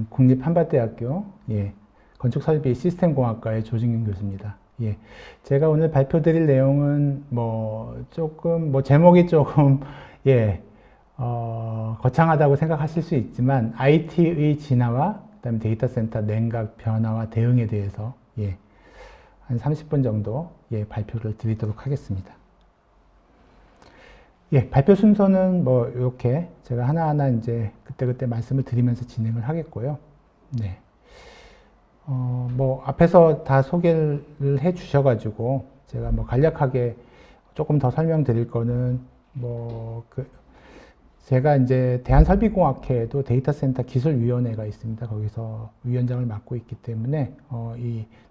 국립한밭대학교 건축설비 시스템공학과의 조진균 교수입니다. 제가 오늘 발표드릴 내용은 제목이 조금 거창하다고 생각하실 수 있지만 IT의 진화와 그다음에 데이터 센터 냉각 변화와 대응에 대해서 한 30분 정도 발표를 드리도록 하겠습니다. 발표 순서는 이렇게 제가 하나하나 이제 그때그때 말씀을 드리면서 진행을 하겠고요. 앞에서 다 소개를 해 주셔가지고 제가 간략하게 조금 더 설명드릴 거는 제가 이제 대한설비공학회에도 데이터 센터 기술위원회가 있습니다. 거기서 위원장을 맡고 있기 때문에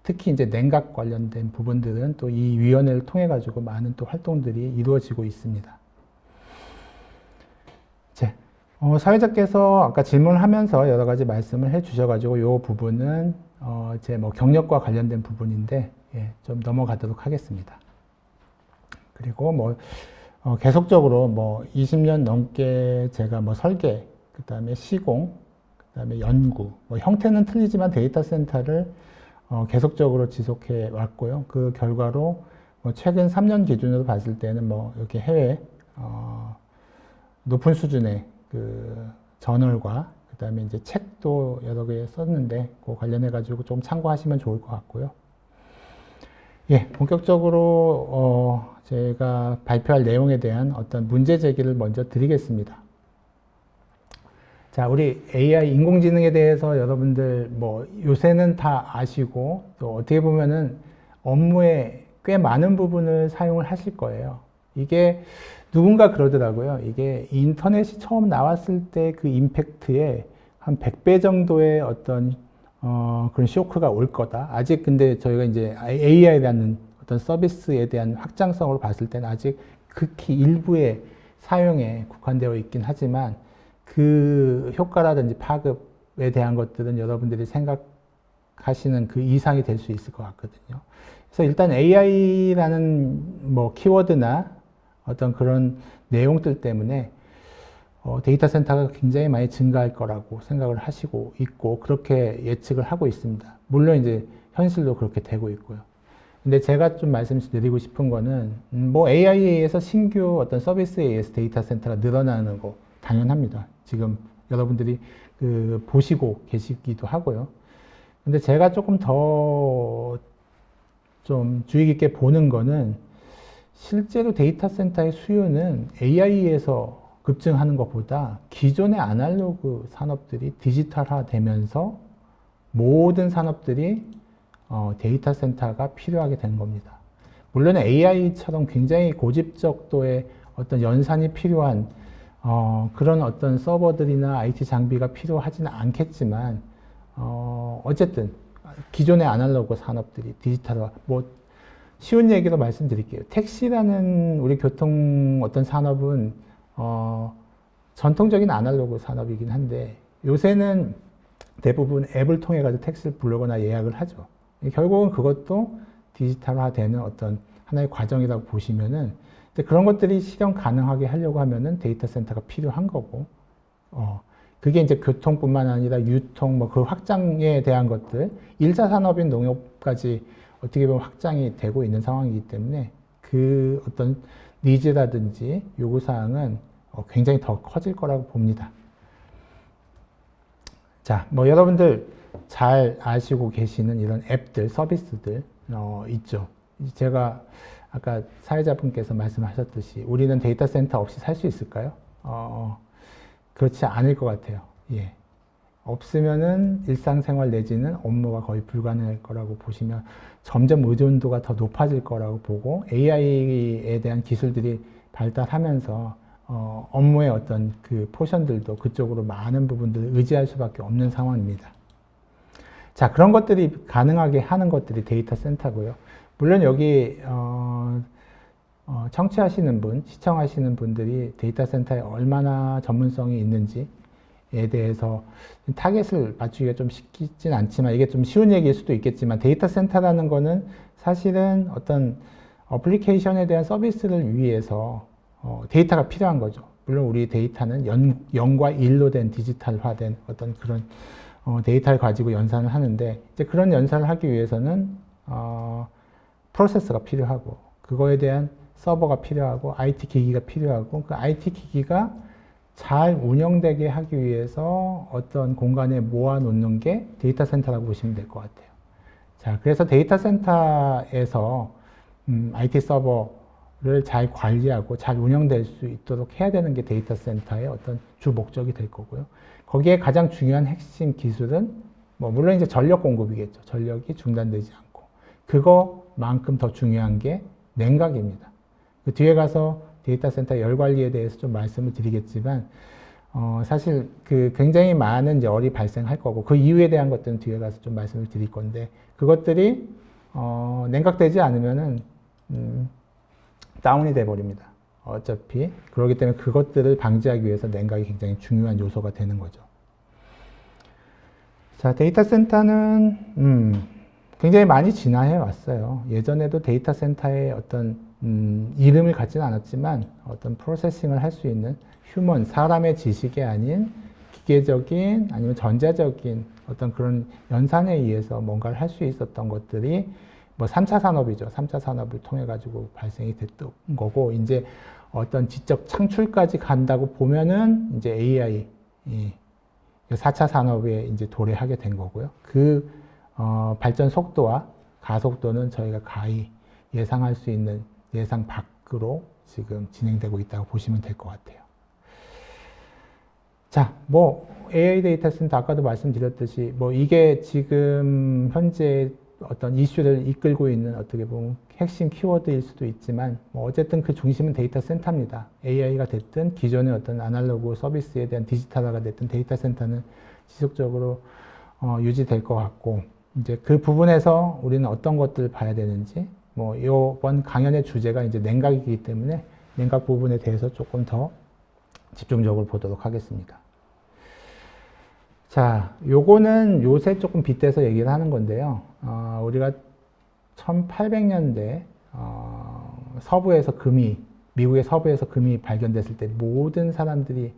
특히 이제 냉각 관련된 부분들은 또 이 위원회를 통해 가지고 많은 또 활동들이 이루어지고 있습니다. 사회자께서 아까 질문을 하면서 여러 가지 말씀을 해 주셔가지고 이 부분은 제 경력과 관련된 부분인데 좀 넘어가도록 하겠습니다. 그리고 계속적으로 20년 넘게 제가 설계, 그 다음에 시공, 그 다음에 연구, 형태는 틀리지만 데이터 센터를 계속적으로 지속해 왔고요. 그 결과로 최근 3년 기준으로 봤을 때는 이렇게 해외 높은 수준의 그 저널과 그 다음에 이제 책도 여러 개 썼는데 그 관련해 가지고 좀 참고하시면 좋을 것 같고요. 본격적으로 제가 발표할 내용에 대한 어떤 문제 제기를 먼저 드리겠습니다. 자, 우리 AI 인공지능에 대해서 여러분들 요새는 다 아시고 또 어떻게 보면은 업무에 꽤 많은 부분을 사용을 하실 거예요. 이게 누군가 그러더라고요. 이게 인터넷이 처음 나왔을 때 그 임팩트에 한 100배 정도의 어떤 그런 쇼크가 올 거다. 아직 근데 저희가 이제 AI라는 어떤 서비스에 대한 확장성으로 봤을 때는 아직 극히 일부의 사용에 국한되어 있긴 하지만 그 효과라든지 파급에 대한 것들은 여러분들이 생각하시는 그 이상이 될 수 있을 것 같거든요. 그래서 일단 AI라는 키워드나 어떤 그런 내용들 때문에 데이터 센터가 굉장히 많이 증가할 거라고 생각을 하시고 있고 그렇게 예측을 하고 있습니다. 물론 이제 현실도 그렇게 되고 있고요. 근데 제가 좀 말씀드리고 싶은 거는 AI에 의해서 신규 어떤 서비스에 의해서 데이터 센터가 늘어나는 거 당연합니다. 지금 여러분들이 보시고 계시기도 하고요. 근데 제가 조금 더 좀 주의 깊게 보는 거는 실제로 데이터 센터의 수요는 AI에서 급증하는 것보다 기존의 아날로그 산업들이 디지털화 되면서 모든 산업들이 데이터 센터가 필요하게 된 겁니다. 물론 AI처럼 굉장히 고집적도의 어떤 연산이 필요한 그런 어떤 서버들이나 IT 장비가 필요하지는 않겠지만 어쨌든 기존의 아날로그 산업들이 디지털화 쉬운 얘기로 말씀드릴게요. 택시라는 우리 교통 어떤 산업은 전통적인 아날로그 산업이긴 한데 요새는 대부분 앱을 통해 가지고 택시를 부르거나 예약을 하죠. 결국은 그것도 디지털화되는 어떤 하나의 과정이라고 보시면은 그런 것들이 실현 가능하게 하려고 하면은 데이터 센터가 필요한 거고 그게 이제 교통뿐만 아니라 유통 그 확장에 대한 것들 1차 산업인 농업까지 어떻게 보면 확장이 되고 있는 상황이기 때문에 그 어떤 니즈라든지 요구사항은 굉장히 더 커질 거라고 봅니다. 자, 여러분들 잘 아시고 계시는 이런 앱들, 서비스들 있죠. 제가 아까 사회자분께서 말씀하셨듯이 우리는 데이터 센터 없이 살 수 있을까요? 그렇지 않을 것 같아요. 없으면은 일상생활 내지는 업무가 거의 불가능할 거라고 보시면 점점 의존도가 더 높아질 거라고 보고 AI에 대한 기술들이 발달하면서 업무의 어떤 그 포션들도 그쪽으로 많은 부분들을 의지할 수밖에 없는 상황입니다. 자, 그런 것들이 가능하게 하는 것들이 데이터 센터고요. 물론 여기 청취하시는 분, 시청하시는 분들이 데이터 센터에 얼마나 전문성이 있는지에 대해서 타겟을 맞추기가 좀 쉽진 않지만 이게 좀 쉬운 얘기일 수도 있겠지만 데이터 센터라는 거는 사실은 어떤 어플리케이션에 대한 서비스를 위해서 데이터가 필요한 거죠. 물론 우리 데이터는 0과 1로 된 디지털화된 어떤 그런 데이터를 가지고 연산을 하는데, 이제 그런 연산을 하기 위해서는 프로세서가 필요하고, 그거에 대한 서버가 필요하고, IT 기기가 필요하고, 그 IT 기기가 잘 운영되게 하기 위해서 어떤 공간에 모아놓는 게 데이터 센터라고 보시면 될 것 같아요. 자, 그래서 데이터 센터에서 IT 서버를 잘 관리하고 잘 운영될 수 있도록 해야 되는 게 데이터 센터의 어떤 주 목적이 될 거고요. 거기에 가장 중요한 핵심 기술은 물론 이제 전력 공급이겠죠. 전력이 중단되지 않고. 그거만큼 더 중요한 게 냉각입니다. 그 뒤에 가서 데이터 센터 열 관리에 대해서 좀 말씀을 드리겠지만, 사실 그 굉장히 많은 이제 열이 발생할 거고, 그 이유에 대한 것들은 뒤에 가서 좀 말씀을 드릴 건데, 그것들이, 냉각되지 않으면은, 다운이 돼 버립니다. 어차피. 그렇기 때문에 그것들을 방지하기 위해서 냉각이 굉장히 중요한 요소가 되는 거죠. 자, 데이터 센터는, 굉장히 많이 진화해 왔어요. 예전에도 데이터 센터의 어떤, 이름을 갖지는 않았지만 어떤 프로세싱을 할 수 있는 휴먼, 사람의 지식이 아닌 기계적인 아니면 전자적인 어떤 그런 연산에 의해서 뭔가를 할 수 있었던 것들이 3차 산업이죠. 3차 산업을 통해 가지고 발생이 됐던 거고, 이제 어떤 지적 창출까지 간다고 보면은 이제 AI, 4차 산업에 이제 도래하게 된 거고요. 그, 발전 속도와 가속도는 저희가 가히 예상할 수 있는 예상 밖으로 지금 진행되고 있다고 보시면 될 것 같아요. 자, AI 데이터 센터 아까도 말씀드렸듯이 이게 지금 현재 어떤 이슈를 이끌고 있는 어떻게 보면 핵심 키워드일 수도 있지만 어쨌든 그 중심은 데이터 센터입니다. AI가 됐든 기존의 어떤 아날로그 서비스에 대한 디지털화가 됐든 데이터 센터는 지속적으로 유지될 것 같고, 이제 그 부분에서 우리는 어떤 것들을 봐야 되는지, 이번 강연의 주제가 이제 냉각이기 때문에 냉각 부분에 대해서 조금 더 집중적으로 보도록 하겠습니다. 자, 요거는 요새 조금 빗대서 얘기를 하는 건데요. 우리가 1800년대, 서부에서 미국의 서부에서 금이 발견됐을 때 모든 사람들이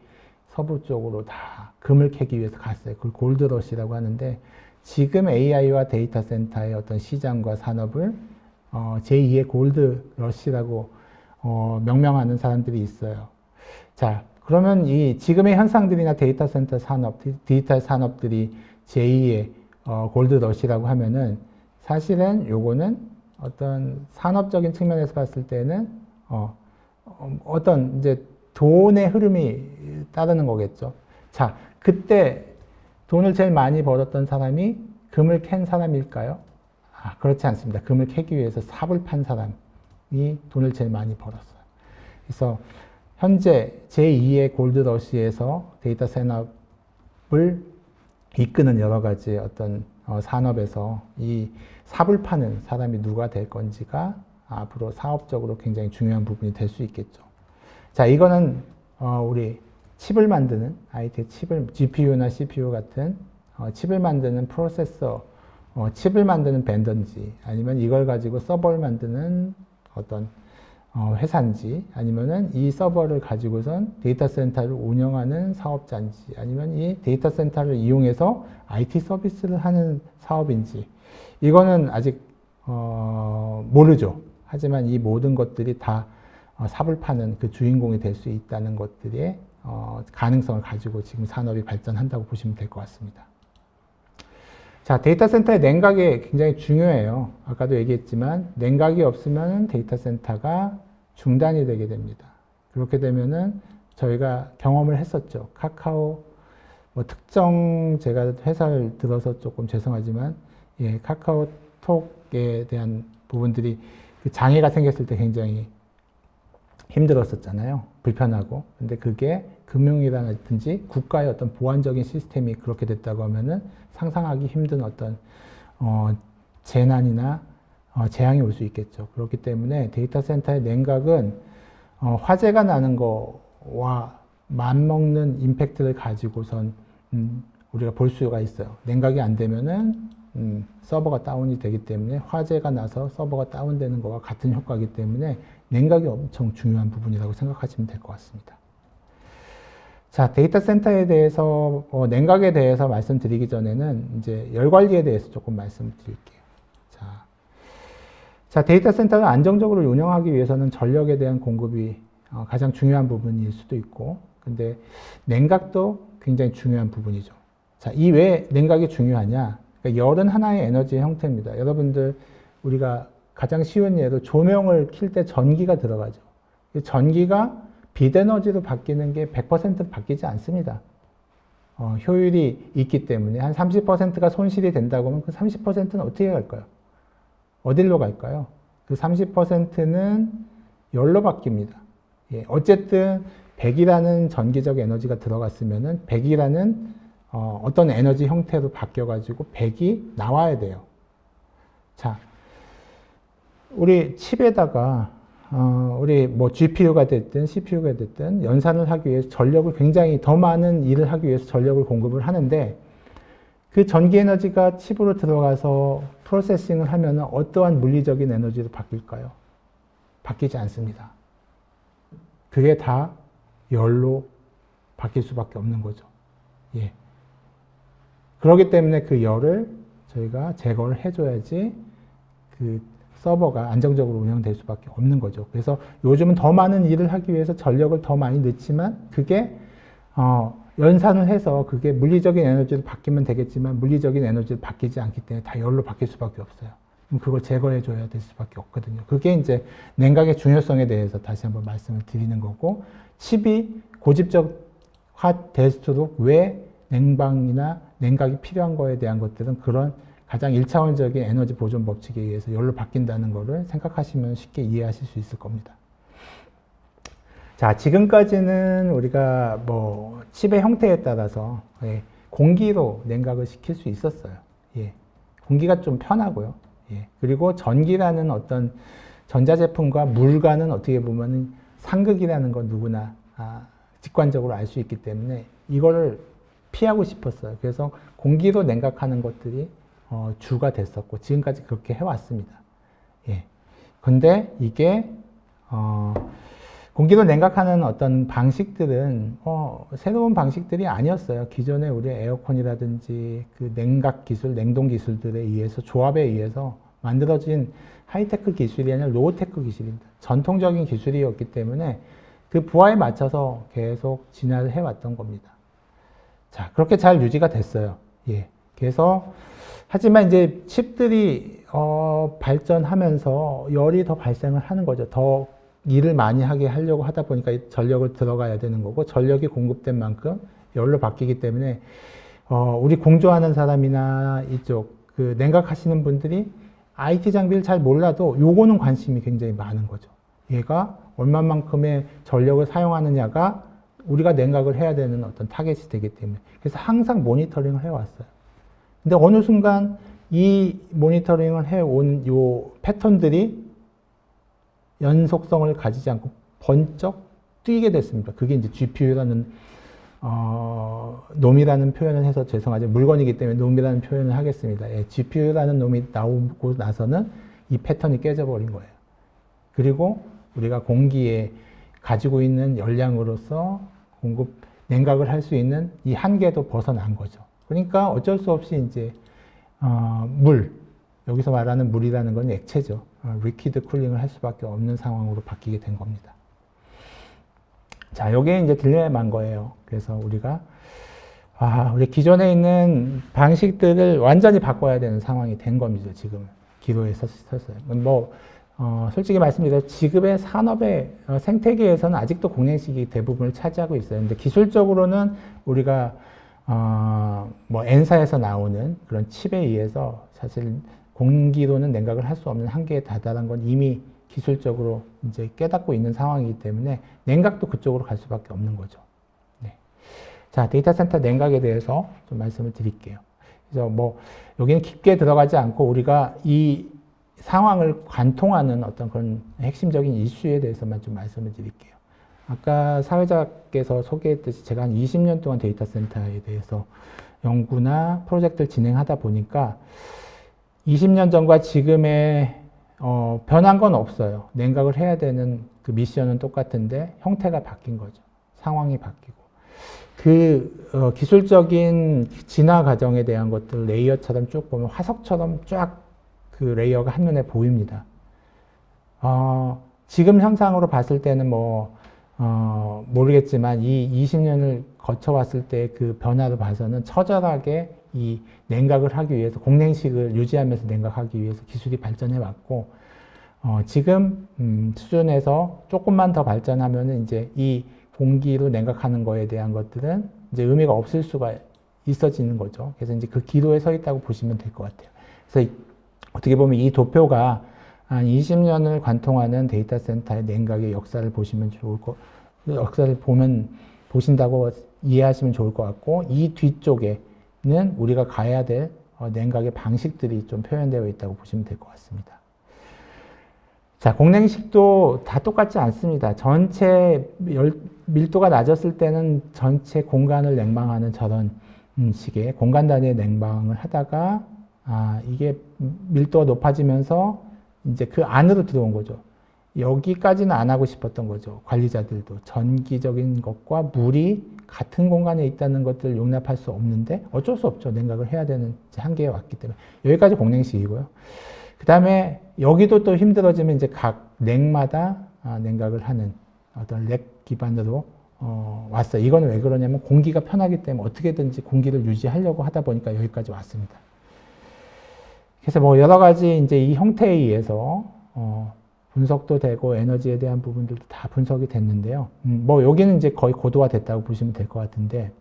서부 쪽으로 다 금을 캐기 위해서 갔어요. 그걸 골드러시라고 하는데, 지금 AI와 데이터 센터의 어떤 시장과 산업을 제2의 골드러시라고 명명하는 사람들이 있어요. 자, 그러면 이 지금의 현상들이나 데이터 센터 산업, 디지털 산업들이 제2의 골드러시라고 하면은, 사실은 요거는 어떤 산업적인 측면에서 봤을 때는 어떤 이제 돈의 흐름이 따르는 거겠죠. 자, 그때 돈을 제일 많이 벌었던 사람이 금을 캔 사람일까요? 그렇지 않습니다. 금을 캐기 위해서 삽을 판 사람이 돈을 제일 많이 벌었어요. 그래서 현재 제2의 골드러시에서 데이터 산업을 이끄는 여러 가지 어떤 산업에서 이 삽을 파는 사람이 누가 될 건지가 앞으로 사업적으로 굉장히 중요한 부분이 될 수 있겠죠. 자, 이거는 우리 칩을 만드는 IT 칩을 GPU나 CPU 같은 칩을 만드는 프로세서, 칩을 만드는 벤더인지, 아니면 이걸 가지고 서버를 만드는 어떤 회사인지, 아니면은 이 서버를 가지고선 데이터 센터를 운영하는 사업자인지, 아니면 이 데이터 센터를 이용해서 IT 서비스를 하는 사업인지, 이거는 아직 모르죠. 하지만 이 모든 것들이 다 삽을 파는 그 주인공이 될 수 있다는 것들의 가능성을 가지고 지금 산업이 발전한다고 보시면 될 것 같습니다. 자, 데이터 센터의 냉각이 굉장히 중요해요. 아까도 얘기했지만 냉각이 없으면 데이터 센터가 중단이 되게 됩니다. 그렇게 되면은 저희가 경험을 했었죠. 카카오 특정 제가 회사를 들어서 조금 죄송하지만 카카오톡에 대한 부분들이 그 장애가 생겼을 때 굉장히 힘들었었잖아요. 불편하고. 근데 그게 금융이라든지 국가의 어떤 보안적인 시스템이 그렇게 됐다고 하면은 상상하기 힘든 어떤 재난이나 재앙이 올 수 있겠죠. 그렇기 때문에 데이터 센터의 냉각은 화재가 나는 거와 맞먹는 임팩트를 가지고선 우리가 볼 수가 있어요. 냉각이 안 되면은 서버가 다운이 되기 때문에 화재가 나서 서버가 다운되는 거와 같은 효과이기 때문에 냉각이 엄청 중요한 부분이라고 생각하시면 될 것 같습니다. 자, 데이터 센터에 대해서, 냉각에 대해서 말씀드리기 전에는 이제 열 관리에 대해서 조금 말씀드릴게요. 자, 데이터 센터를 안정적으로 운영하기 위해서는 전력에 대한 공급이 가장 중요한 부분일 수도 있고, 근데 냉각도 굉장히 중요한 부분이죠. 자, 이 왜 냉각이 중요하냐? 그러니까 열은 하나의 에너지의 형태입니다. 여러분들, 우리가 가장 쉬운 예로 조명을 킬 때 전기가 들어가죠. 전기가 빛 에너지로 바뀌는 게 100% 바뀌지 않습니다. 효율이 있기 때문에 한 30%가 손실이 된다고 하면 그 30%는 어떻게 갈까요? 어디로 갈까요? 그 30%는 열로 바뀝니다. 예, 어쨌든 100이라는 전기적 에너지가 들어갔으면은 100이라는 어떤 에너지 형태로 바뀌어가지고 100이 나와야 돼요. 자, 우리 칩에다가 우리 뭐 GPU가 됐든 CPU가 됐든 연산을 하기 위해서 전력을 굉장히 더 많은 일을 하기 위해서 전력을 공급을 하는데 그 전기 에너지가 칩으로 들어가서 프로세싱을 하면 어떠한 물리적인 에너지로 바뀔까요? 바뀌지 않습니다. 그게 다 열로 바뀔 수밖에 없는 거죠. 예. 그렇기 때문에 그 열을 저희가 제거를 해줘야지 그 서버가 안정적으로 운영될 수밖에 없는 거죠. 그래서 요즘은 더 많은 일을 하기 위해서 전력을 더 많이 넣지만 그게 연산을 해서 그게 물리적인 에너지로 바뀌면 되겠지만 물리적인 에너지로 바뀌지 않기 때문에 다 열로 바뀔 수밖에 없어요. 그럼 그걸 제거해 줘야 될 수밖에 없거든요. 그게 이제 냉각의 중요성에 대해서 다시 한번 말씀을 드리는 거고, 칩이 고집적화 될수록 왜 냉방이나 냉각이 필요한 거에 대한 것들은 그런 가장 1차원적인 에너지 보존 법칙에 의해서 열로 바뀐다는 거를 생각하시면 쉽게 이해하실 수 있을 겁니다. 자, 지금까지는 우리가 뭐 칩의 형태에 따라서 공기로 냉각을 시킬 수 있었어요. 예, 공기가 좀 편하고요. 예, 그리고 전기라는 어떤 전자제품과 물과는 어떻게 보면 상극이라는 건 누구나 직관적으로 알 수 있기 때문에 이거를 피하고 싶었어요. 그래서 공기로 냉각하는 것들이 주가 됐었고 지금까지 그렇게 해왔습니다. 예. 근데 이게 공기로 냉각하는 어떤 방식들은 새로운 방식들이 아니었어요. 기존에 우리 에어컨이라든지 그 냉각 기술, 냉동 기술들에 의해서 조합에 의해서 만들어진 하이테크 기술이 아니라 로우테크 기술입니다. 전통적인 기술이었기 때문에 그 부하에 맞춰서 계속 진화를 해왔던 겁니다. 자, 그렇게 잘 유지가 됐어요. 예. 그래서 하지만 이제 칩들이 발전하면서 열이 더 발생을 하는 거죠. 더 일을 많이 하게 하려고 하다 보니까 전력을 들어가야 되는 거고 전력이 공급된 만큼 열로 바뀌기 때문에 우리 공조하는 사람이나 이쪽 그 냉각하시는 분들이 IT 장비를 잘 몰라도 요거는 관심이 굉장히 많은 거죠. 얘가 얼마만큼의 전력을 사용하느냐가 우리가 냉각을 해야 되는 어떤 타겟이 되기 때문에 그래서 항상 모니터링을 해왔어요. 근데 어느 순간 이 모니터링을 해온 요 패턴들이 연속성을 가지지 않고 번쩍 뛰게 됐습니다. 그게 이제 GPU라는 놈이라는 표현을 해서 죄송하죠. 물건이기 때문에 놈이라는 표현을 하겠습니다. 예, GPU라는 놈이 나오고 나서는 이 패턴이 깨져버린 거예요. 그리고 우리가 공기에 가지고 있는 열량으로서 냉각을 할 수 있는 이 한계도 벗어난 거죠. 그러니까 어쩔 수 없이 이제 여기서 말하는 물이라는 건 액체죠. 리퀴드 쿨링을 할 수밖에 없는 상황으로 바뀌게 된 겁니다. 자, 요게 이제 딜레마인 거예요. 그래서 우리가 우리 기존에 있는 방식들을 완전히 바꿔야 되는 상황이 된 겁니다. 지금 기로에 섰어요. 뭐 솔직히 말씀드려 지금의 산업의 생태계에서는 아직도 공랭식이 대부분을 차지하고 있어요. 근데 기술적으로는 우리가 뭐 N사에서 나오는 그런 칩에 의해서 사실 공기로는 냉각을 할 수 없는 한계에 다다른 건 이미 기술적으로 이제 깨닫고 있는 상황이기 때문에 냉각도 그쪽으로 갈 수밖에 없는 거죠. 네. 자, 데이터 센터 냉각에 대해서 좀 말씀을 드릴게요. 그래서 뭐 여기는 깊게 들어가지 않고 우리가 이 상황을 관통하는 어떤 그런 핵심적인 이슈에 대해서만 좀 말씀을 드릴게요. 아까 사회자께서 소개했듯이 제가 한 20년 동안 데이터 센터에 대해서 연구나 프로젝트를 진행하다 보니까 20년 전과 지금의 변한 건 없어요. 냉각을 해야 되는 그 미션은 똑같은데 형태가 바뀐 거죠. 상황이 바뀌고. 기술적인 진화 과정에 대한 것들 레이어처럼 쭉 보면 화석처럼 쫙 그 레이어가 한눈에 보입니다. 지금 현상으로 봤을 때는 모르겠지만 이 20년을 거쳐왔을 때 그 변화를 봐서는 처절하게 이 냉각을 하기 위해서 공냉식을 유지하면서 냉각하기 위해서 기술이 발전해 왔고, 지금 수준에서 조금만 더 발전하면은 이제 이 공기로 냉각하는 거에 대한 것들은 이제 의미가 없을 수가 있어지는 거죠. 그래서 이제 그 기로에 서 있다고 보시면 될 것 같아요. 그래서 어떻게 보면 이 도표가 한 20년을 관통하는 데이터 센터의 냉각의 역사를 보시면 역사를 보신다고 이해하시면 좋을 것 같고, 이 뒤쪽에는 우리가 가야 될 냉각의 방식들이 좀 표현되어 있다고 보시면 될 것 같습니다. 자, 공냉식도 다 똑같지 않습니다. 전체 밀도가 낮았을 때는 전체 공간을 냉방하는 저런 식의 공간 단위의 냉방을 하다가, 이게 밀도가 높아지면서 이제 그 안으로 들어온 거죠. 여기까지는 안 하고 싶었던 거죠. 관리자들도. 전기적인 것과 물이 같은 공간에 있다는 것들을 용납할 수 없는데 어쩔 수 없죠. 냉각을 해야 되는 한계에 왔기 때문에. 여기까지 공냉식이고요. 그 다음에 여기도 또 힘들어지면 이제 각 렉마다 냉각을 하는 어떤 렉 기반으로 왔어요. 이거는 왜 그러냐면 공기가 편하기 때문에 어떻게든지 공기를 유지하려고 하다 보니까 여기까지 왔습니다. 그래서 여러 가지 이제 이 형태에 의해서 분석도 되고 에너지에 대한 부분들도 다 분석이 됐는데요. 여기는 이제 거의 고도화 됐다고 보시면 될 것 같은데,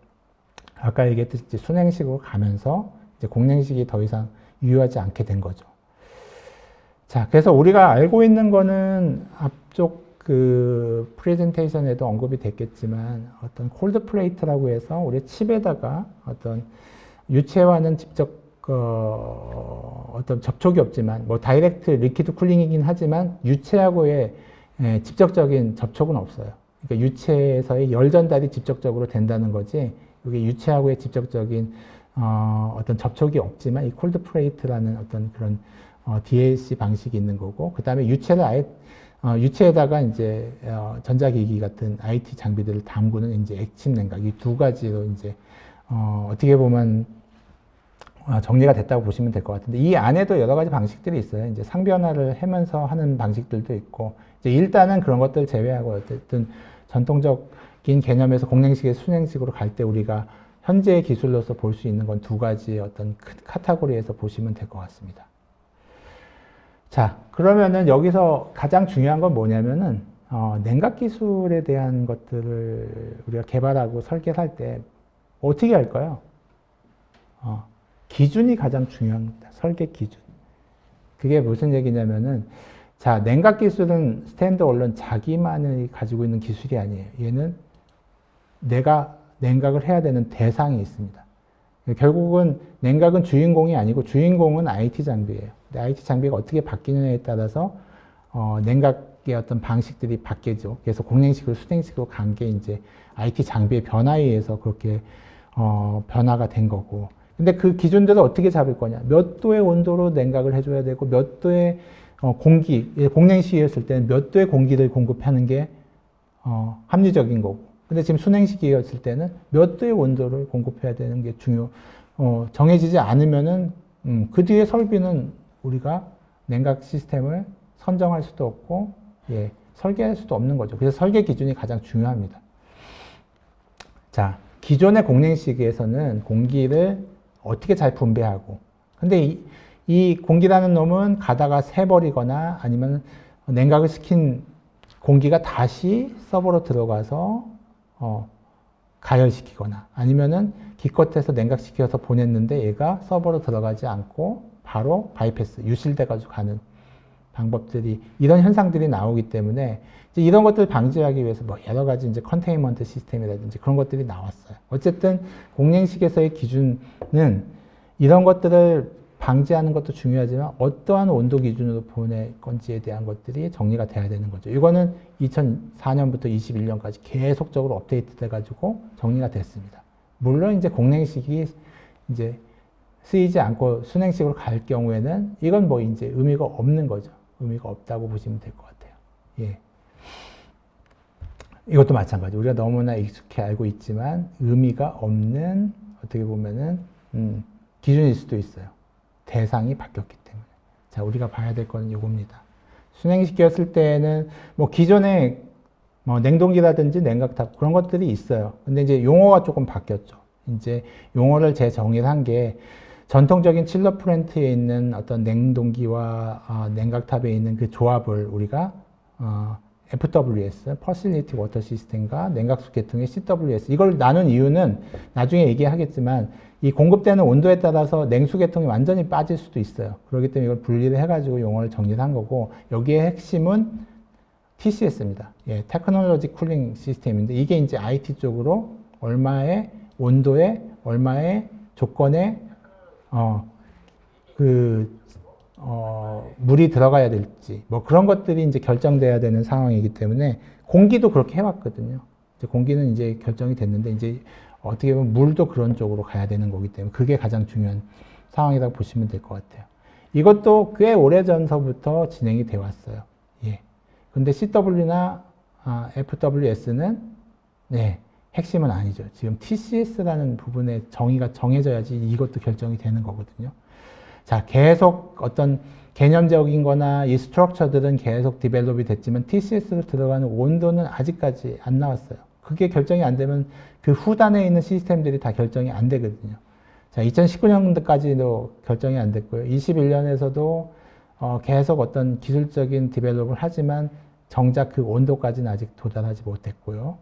아까 얘기했듯이 이제 순행식으로 가면서 이제 공냉식이 더 이상 유효하지 않게 된 거죠. 자, 그래서 우리가 알고 있는 거는 앞쪽 그 프레젠테이션에도 언급이 됐겠지만 어떤 콜드 플레이트라고 해서 우리 칩에다가 어떤 유체와는 직접 어떤 접촉이 없지만 다이렉트 리퀴드 쿨링이긴 하지만 유체하고의 직접적인 접촉은 없어요. 그러니까 유체에서의 열 전달이 직접적으로 된다는 거지, 이게 유체하고의 직접적인 어떤 접촉이 없지만 이 콜드 플레이트라는 어떤 그런 DLC 방식이 있는 거고, 그 다음에 유체를 아예 유체에다가 이제 전자기기 같은 IT 장비들을 담그는 이제 액침 냉각, 이 두 가지로 이제 어떻게 보면 정리가 됐다고 보시면 될 것 같은데, 이 안에도 여러 가지 방식들이 있어요. 이제 상변화를 하면서 하는 방식들도 있고, 이제 일단은 그런 것들 제외하고 어쨌든 전통적인 개념에서 공냉식에서 순행식으로 갈 때 우리가 현재의 기술로서 볼 수 있는 건 두 가지 어떤 큰 카테고리에서 보시면 될 것 같습니다. 자, 그러면은 여기서 가장 중요한 건 뭐냐면은 냉각 기술에 대한 것들을 우리가 개발하고 설계할 때 어떻게 할까요? 기준이 가장 중요합니다. 설계 기준. 그게 무슨 얘기냐면은, 자, 냉각 기술은 스탠드얼론 자기만이 가지고 있는 기술이 아니에요. 얘는 내가 냉각을 해야 되는 대상이 있습니다. 결국은 냉각은 주인공이 아니고 주인공은 IT 장비예요. 근데 IT 장비가 어떻게 바뀌느냐에 따라서 냉각의 어떤 방식들이 바뀌죠. 그래서 공냉식으로 순행식으로 간 게 이제 IT 장비의 변화에 의해서 그렇게 변화가 된 거고. 근데 그 기준들을 어떻게 잡을 거냐? 몇 도의 온도로 냉각을 해줘야 되고, 몇 도의 공냉식이었을 때는 몇 도의 공기를 공급하는 게 합리적인 거고. 근데 지금 순행식이었을 때는 몇 도의 온도를 공급해야 되는 게 정해지지 않으면은, 그 뒤에 설비는 우리가 냉각 시스템을 선정할 수도 없고, 설계할 수도 없는 거죠. 그래서 설계 기준이 가장 중요합니다. 자, 기존의 공냉식에서는 공기를 어떻게 잘 분배하고, 근데 이 공기라는 놈은 가다가 새버리거나 아니면 냉각을 시킨 공기가 다시 서버로 들어가서 가열시키거나 아니면은 기껏해서 냉각시켜서 보냈는데 얘가 서버로 들어가지 않고 바로 바이패스, 유실돼가지고 가는 방법들이, 이런 현상들이 나오기 때문에 이제 이런 것들을 방지하기 위해서 여러 가지 이제 컨테인먼트 시스템이라든지 그런 것들이 나왔어요. 어쨌든 공냉식에서의 기준은 이런 것들을 방지하는 것도 중요하지만 어떠한 온도 기준으로 보낼 건지에 대한 것들이 정리가 돼야 되는 거죠. 이거는 2004년부터 21년까지 계속적으로 업데이트 돼가지고 정리가 됐습니다. 물론 이제 공냉식이 이제 쓰이지 않고 순행식으로 갈 경우에는 이건 이제 의미가 없는 거죠. 의미가 없다고 보시면 될 것 같아요. 예. 이것도 마찬가지. 우리가 너무나 익숙해 알고 있지만 의미가 없는 어떻게 보면은 기준일 수도 있어요. 대상이 바뀌었기 때문에. 자, 우리가 봐야 될 거는 이겁니다. 순행시켰을 때는 뭐 기존에 뭐 냉동기라든지 냉각탑 그런 것들이 있어요. 근데 이제 용어가 조금 바뀌었죠. 이제 용어를 재정의를 한 게 전통적인 칠러 플랜트에 있는 어떤 냉동기와 냉각탑에 있는 그 조합을 우리가 FWS, Facility Water System과 냉각수 계통의 CWS 이걸 나눈 이유는 나중에 얘기하겠지만 이 공급되는 온도에 따라서 냉수 계통이 완전히 빠질 수도 있어요. 그렇기 때문에 이걸 분리를 해가지고 용어를 정리를 한 거고 여기에 핵심은 TCS입니다. 예, 테크놀로지 쿨링 시스템인데 이게 이제 IT 쪽으로 얼마의 온도에 얼마의 조건에 물이 들어가야 될지, 뭐 그런 것들이 이제 결정돼야 되는 상황이기 때문에 공기도 그렇게 해왔거든요. 이제 공기는 이제 결정이 됐는데, 이제 어떻게 보면 물도 그런 쪽으로 가야 되는 거기 때문에 그게 가장 중요한 상황이라고 보시면 될 것 같아요. 이것도 꽤 오래 전서부터 진행이 되어 왔어요. 예. 근데 CW나 FWS는, 네, 핵심은 아니죠. 지금 TCS라는 부분의 정의가 정해져야지 이것도 결정이 되는 거거든요. 자, 계속 어떤 개념적인 거나 이 스트럭처들은 계속 디벨롭이 됐지만 TCS로 들어가는 온도는 아직까지 안 나왔어요. 그게 결정이 안 되면 그 후단에 있는 시스템들이 다 결정이 안 되거든요. 자, 2019년도까지도 결정이 안 됐고요. 21년에서도 계속 어떤 기술적인 디벨롭을 하지만 정작 그 온도까지는 아직 도달하지 못했고요.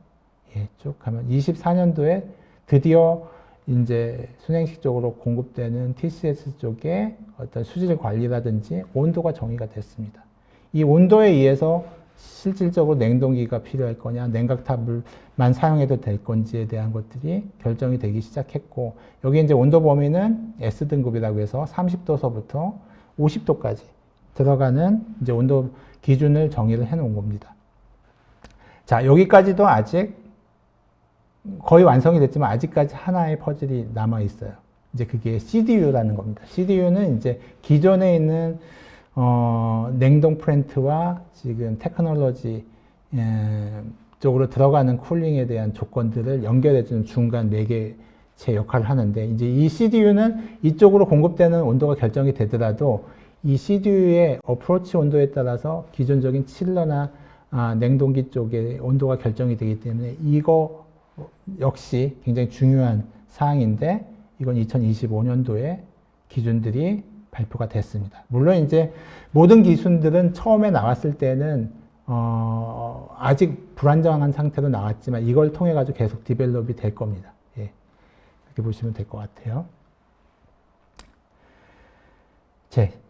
예, 쭉 가면 24년도에 드디어 이제 순행식 쪽으로 공급되는 TCS 쪽에 어떤 수질 관리라든지 온도가 정의가 됐습니다. 이 온도에 의해서 실질적으로 냉동기가 필요할 거냐, 냉각탑을만 사용해도 될 건지에 대한 것들이 결정이 되기 시작했고, 여기 이제 온도 범위는 S등급이라고 해서 30도서부터 50도까지 들어가는 이제 온도 기준을 정의를 해 놓은 겁니다. 자, 여기까지도 아직 거의 완성이 됐지만 아직까지 하나의 퍼즐이 남아 있어요. 이제 그게 CDU라는 겁니다. CDU는 이제 기존에 있는 냉동 플랜트와 지금 테크놀로지 쪽으로 들어가는 쿨링에 대한 조건들을 연결해주는 중간 매개체 역할을 하는데, 이제 이 CDU는 이쪽으로 공급되는 온도가 결정이 되더라도 이 CDU의 어프로치 온도에 따라서 기존적인 칠러나 냉동기 쪽의 온도가 결정이 되기 때문에 이거 역시 굉장히 중요한 사항인데, 이건 2025년도에 기준들이 발표가 됐습니다. 물론 이제 모든 기준들은 처음에 나왔을 때는 아직 불안정한 상태로 나왔지만 이걸 통해 가지고 계속 디벨롭이 될 겁니다. 예, 그렇게 보시면 될 것 같아요.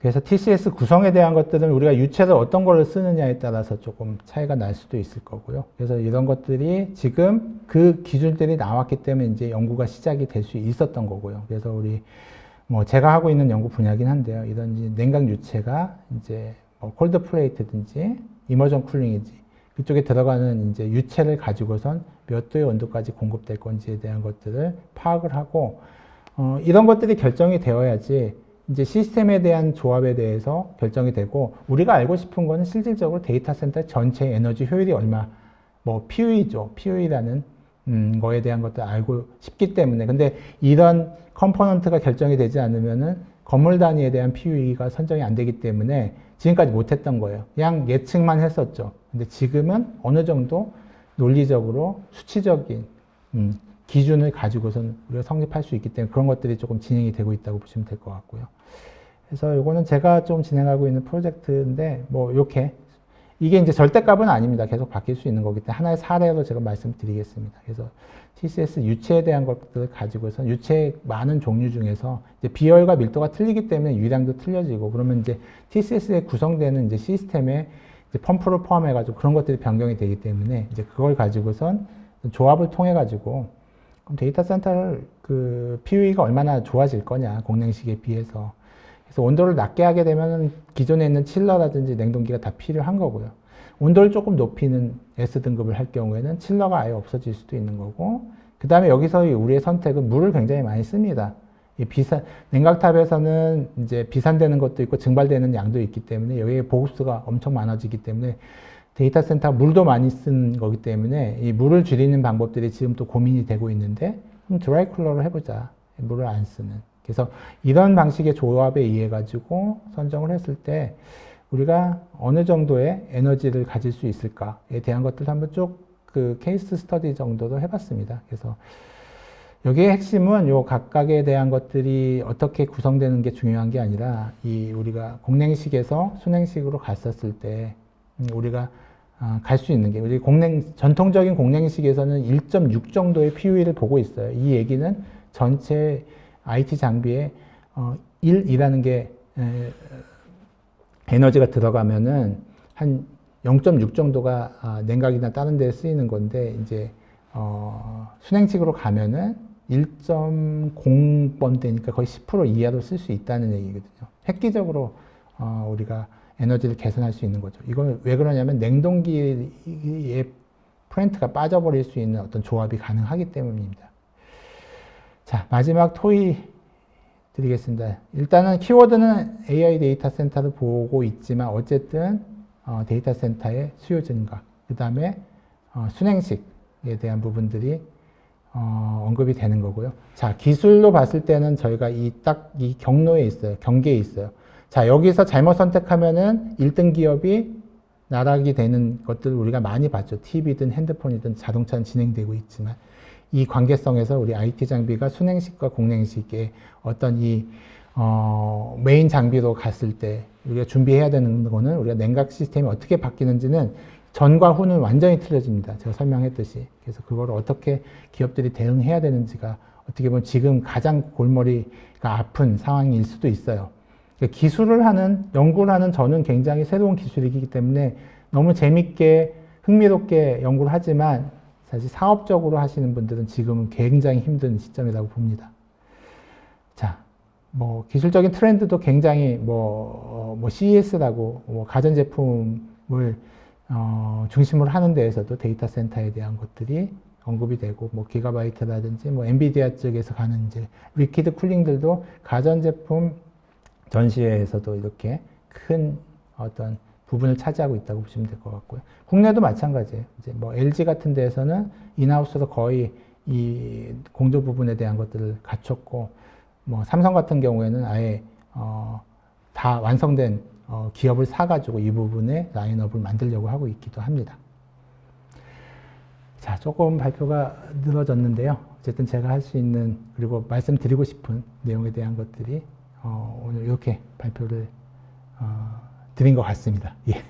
그래서 TCS 구성에 대한 것들은 우리가 유체를 어떤 걸로 쓰느냐에 따라서 조금 차이가 날 수도 있을 거고요. 그래서 이런 것들이 지금 그 기준들이 나왔기 때문에 이제 연구가 시작이 될 수 있었던 거고요. 그래서 우리 뭐 제가 하고 있는 연구 분야긴 한데요. 이런 이제 냉각 유체가 이제 뭐 콜드 플레이트든지 이머전 쿨링이지 그쪽에 들어가는 이제 유체를 가지고선 몇 도의 온도까지 공급될 건지에 대한 것들을 파악을 하고 이런 것들이 결정이 되어야지 이제 시스템에 대한 조합에 대해서 결정이 되고, 우리가 알고 싶은 거는 실질적으로 데이터 센터 전체 에너지 효율이 얼마, 뭐 PUE죠. PUE라는 거에 대한 것도 알고 싶기 때문에. 근데 이런 컴포넌트가 결정이 되지 않으면은 건물 단위에 대한 PUE가 선정이 안 되기 때문에 지금까지 못했던 거예요. 그냥 예측만 했었죠. 근데 지금은 어느 정도 논리적으로 수치적인 기준을 가지고선 우리가 성립할 수 있기 때문에 그런 것들이 조금 진행이 되고 있다고 보시면 될 것 같고요. 그래서 이거는 제가 좀 진행하고 있는 프로젝트인데, 뭐 이렇게 이게 이제 절대값은 아닙니다. 계속 바뀔 수 있는 거기 때문에 하나의 사례로 제가 말씀드리겠습니다. 그래서 TCS 유체에 대한 것들을 가지고서 유체의 많은 종류 중에서 이제 비열과 밀도가 틀리기 때문에 유량도 틀려지고, 그러면 이제 TCS에 구성되는 이제 시스템에 이제 펌프를 포함해가지고 그런 것들이 변경이 되기 때문에 이제 그걸 가지고선 조합을 통해가지고 그럼 데이터 센터를 그 PUE가 얼마나 좋아질 거냐, 공냉식에 비해서. 그래서 온도를 낮게 하게 되면 기존에 있는 칠러라든지 냉동기가 다 필요한 거고요. 온도를 조금 높이는 S등급을 할 경우에는 칠러가 아예 없어질 수도 있는 거고, 그 다음에 여기서 우리의 선택은 물을 굉장히 많이 씁니다. 냉각탑에서는 이제 비산되는 것도 있고 증발되는 양도 있기 때문에 여기에 보급수가 엄청 많아지기 때문에 데이터 센터가 물도 많이 쓰는 거기 때문에 이 물을 줄이는 방법들이 지금 또 고민이 되고 있는데 그럼 드라이 쿨러로 해보자. 물을 안 쓰는. 그래서 이런 방식의 조합에 의해 가지고 선정을 했을 때 우리가 어느 정도의 에너지를 가질 수 있을까에 대한 것들을 한번 쭉 그 케이스 스터디 정도도 해봤습니다. 그래서 여기의 핵심은 요 각각에 대한 것들이 어떻게 구성되는 게 중요한 게 아니라 이 우리가 공냉식에서 순냉식으로 갔었을 때 우리가 갈 수 있는 게 우리 전통적인 공냉식에서는 1.6 정도의 PUE를 보고 있어요. 이 얘기는 전체 IT 장비에 1이라는 게 에너지가 들어가면은 한 0.6 정도가 냉각이나 다른 데에 쓰이는 건데 이제 순행식으로 가면은 1.0번 되니까 거의 10% 이하로 쓸 수 있다는 얘기거든요. 획기적으로 우리가 에너지를 개선할 수 있는 거죠. 이건 왜 그러냐면 냉동기에 프렌트가 빠져버릴 수 있는 어떤 조합이 가능하기 때문입니다. 자, 마지막 토의 드리겠습니다. 일단은 키워드는 AI 데이터 센터를 보고 있지만 어쨌든 데이터 센터의 수요 증가, 그 다음에 순행식에 대한 부분들이 언급이 되는 거고요. 자, 기술로 봤을 때는 저희가 딱 이 경로에 있어요. 경계에 있어요. 자, 여기서 잘못 선택하면은 1등 기업이 나락이 되는 것들을 우리가 많이 봤죠. TV든 핸드폰이든 자동차는 진행되고 있지만 이 관계성에서 우리 IT 장비가 순행식과 공냉식의 어떤 메인 장비로 갔을 때 우리가 준비해야 되는 거는 우리가 냉각 시스템이 어떻게 바뀌는지는 전과 후는 완전히 틀려집니다. 제가 설명했듯이. 그래서 그걸 어떻게 기업들이 대응해야 되는지가 어떻게 보면 지금 가장 골머리가 아픈 상황일 수도 있어요. 기술을 하는, 연구를 하는 저는 굉장히 새로운 기술이기 때문에 너무 재밌게, 흥미롭게 연구를 하지만 사실 사업적으로 하시는 분들은 지금은 굉장히 힘든 시점이라고 봅니다. 자, 기술적인 트렌드도 굉장히 CES라고 가전제품을 중심으로 하는 데에서도 데이터 센터에 대한 것들이 언급이 되고, 기가바이트라든지, 엔비디아 쪽에서 가는 이제 리퀴드 쿨링들도 가전제품 전시회에서도 이렇게 큰 어떤 부분을 차지하고 있다고 보시면 될 것 같고요. 국내도 마찬가지예요. 이제 LG 같은 데에서는 인하우스로 거의 이 공조 부분에 대한 것들을 갖췄고, 삼성 같은 경우에는 아예 다 완성된 기업을 사가지고 이 부분에 라인업을 만들려고 하고 있기도 합니다. 자, 조금 발표가 늘어졌는데요. 어쨌든 제가 할 수 있는, 그리고 말씀드리고 싶은 내용에 대한 것들이 오늘 이렇게 발표를 드린 것 같습니다. 예.